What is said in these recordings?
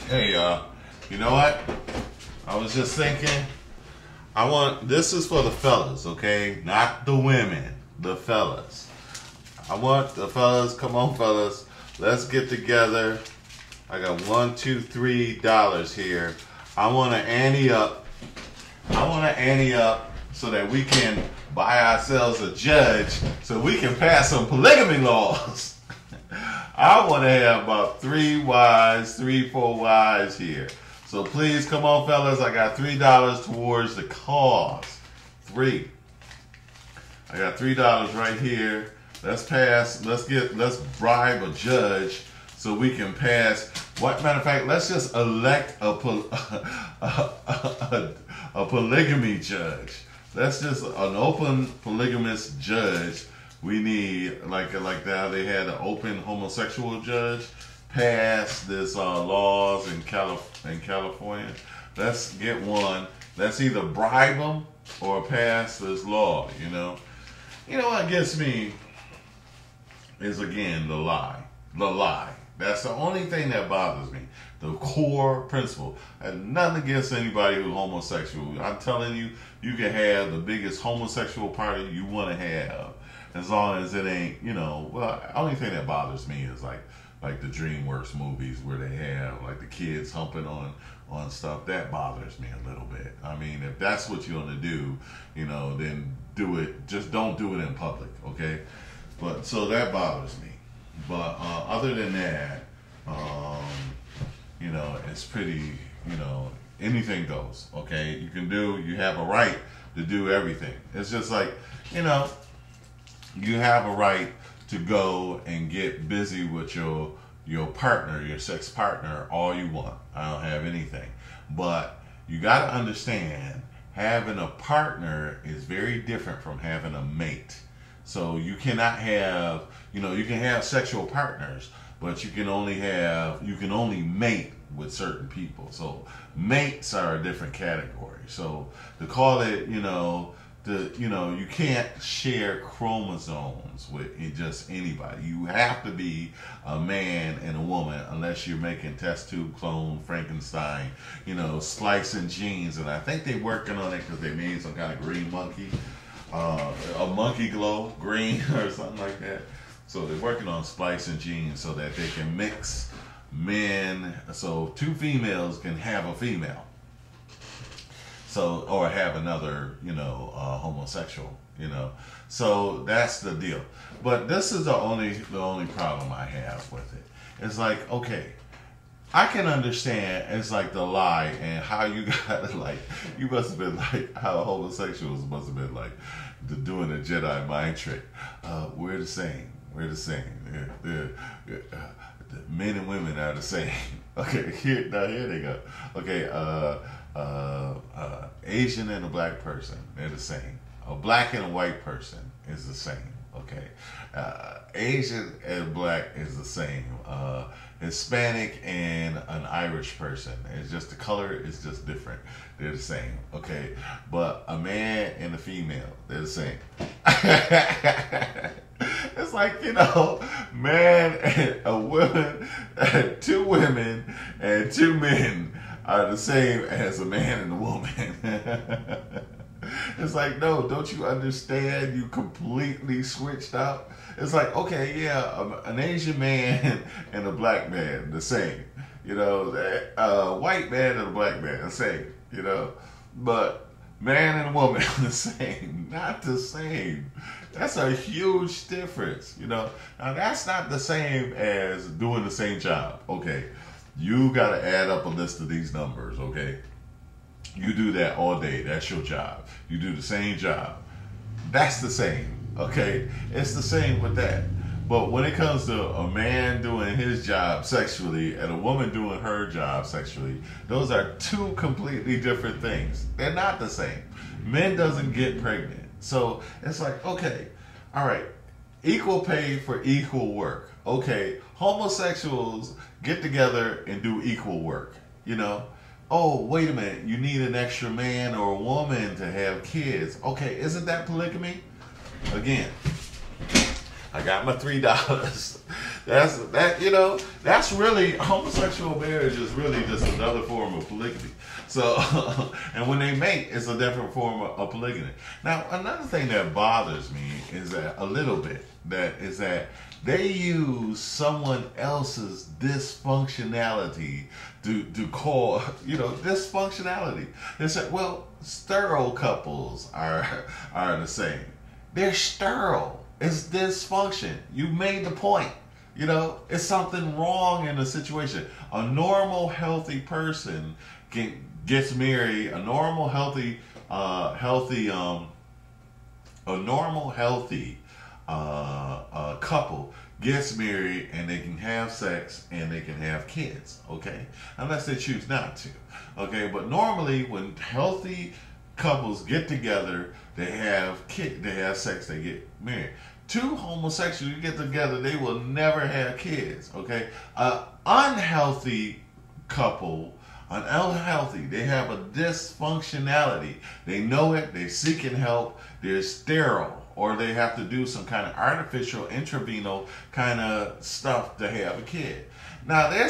Hey, you know what? I was just thinking, this is for the fellas, okay? Not the women, the fellas. I want the fellas, come on fellas, let's get together. I got $1, $2, $3 here. I want to ante up. So that we can buy ourselves a judge so we can pass some polygamy laws. I want to have about 3 wives, 3, 4 wives here. So please, come on, fellas. I got $3 towards the cause. 3. I got $3 right here. Let's pass. Let's bribe a judge so we can pass. Matter of fact, let's just elect a polygamy judge. That's just an open polygamous judge. We need, like that, they had an open homosexual judge pass this laws in California. Let's get one. Let's either bribe them or pass this law, you know. You know what gets me is, again, the lie. The lie. That's the only thing that bothers me. The core principle. I have nothing against anybody who's homosexual. I'm telling you, you can have the biggest homosexual party you want to have, as long as it ain't, you know. Well, the only thing that bothers me is like the DreamWorks movies where they have like the kids humping on stuff. That bothers me a little bit. I mean, if that's what you want to do, you know, then do it. Just don't do it in public, okay? But so that bothers me. But other than that, you know, it's pretty, you know, anything goes, okay? You have a right to do everything. It's just like, you know, you have a right to go and get busy with your partner, your sex partner, all you want. I don't have anything. But you got to understand, having a partner is very different from having a mate. So you cannot have, you know, you can have sexual partners, but you can only mate with certain people. So mates are a different category. So to call it, you know, you can't share chromosomes with just anybody. You have to be a man and a woman, unless you're making test tube clone, Frankenstein, you know, splicing genes. And I think they're working on it because they made some kind of green monkey. A monkey glow green or something like that. So they're working on splicing genes so that they can mix men, so 2 females can have a female, so, or have another, you know, homosexual, you know. So that's the deal. But this is the only problem I have with it. It's like, okay, I can understand, it's like the lie and how you got like, you must have been like, how homosexuals must have been like doing a Jedi mind trick. We're the same. We're the same. The men and women are the same. Okay, here they go. Okay, Asian and a black person, they're the same. A black and a white person is the same. Okay, Asian and black is the same. Hispanic and an Irish person, it's just the color is just different. They're the same. Okay, but a man and a female, they're the same. It's like, you know, man and a woman, 2 women and 2 men are the same as a man and a woman. It's like, no, don't you understand? You completely switched up. It's like, okay, yeah, an Asian man and a black man, the same. You know, a white man and a black man, the same. You know, but man and woman, the same. Not the same. That's a huge difference, you know. Now, that's not the same as doing the same job, okay? You got to add up a list of these numbers, okay? You do that all day. That's your job. You do the same job. That's the same, okay? It's the same with that. But when it comes to a man doing his job sexually and a woman doing her job sexually, those are 2 completely different things. They're not the same. Men doesn't get pregnant. So it's like, okay, all right, equal pay for equal work. Okay, homosexuals get together and do equal work, you know. Oh, wait a minute, you need an extra man or a woman to have kids. Okay, isn't that polygamy? Again, I got my $3. That's really, homosexual marriage is really just another form of polygamy. So, and when they mate, it's a different form of polygamy. Now, another thing that bothers me is that a little bit, that they use someone else's dysfunctionality to call, dysfunctionality. They say, well, sterile couples are the same. They're sterile. It's dysfunction. You made the point. It's something wrong in the situation. A normal, healthy person gets married. A normal, healthy couple gets married, and they can have sex and they can have kids. Okay, unless they choose not to. Okay, but normally when healthy couples get together, they have sex, they get married. Two homosexuals get together, they will never have kids. Okay, unhealthy couple, they have a dysfunctionality. They know it. They're seeking help. They're sterile, or they have to do some kind of artificial intravenous kind of stuff to have a kid. Now they're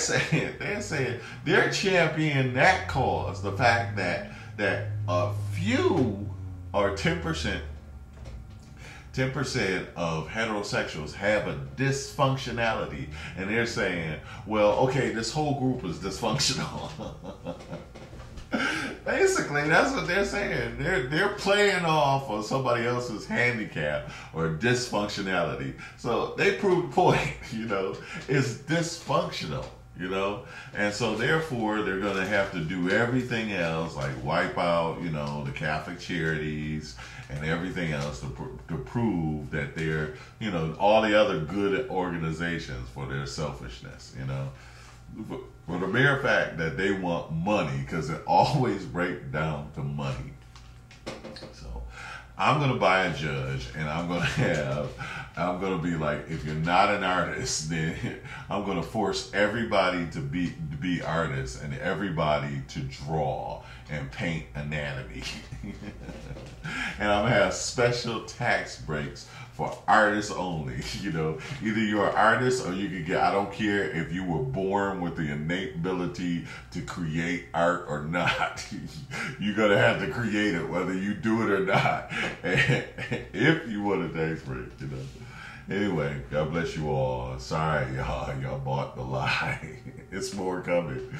championing that cause, the fact that a few, or 10% of heterosexuals have a dysfunctionality, and they're saying, well, okay, this whole group is dysfunctional. Basically, that's what they're saying. They're playing off of somebody else's handicap or dysfunctionality. So they prove the point, it's dysfunctional. And so therefore they're going to have to do everything else, like wipe out, the Catholic charities and everything else to prove that they're, all the other good organizations for their selfishness, for the mere fact that they want money, because it always breaks down to money. So I'm going to buy a judge, and I'm going to be like, if you're not an artist, then I'm going to force everybody to be artists, and everybody to draw and paint anatomy. And I'm going to have special tax breaks for artists only. Either you're an artist, or you can get, I don't care if you were born with the innate ability to create art or not. You're going to have to create it, whether you do it or not, if you want a tax break, Anyway, God bless you all. Sorry, y'all bought the lie. It's more coming,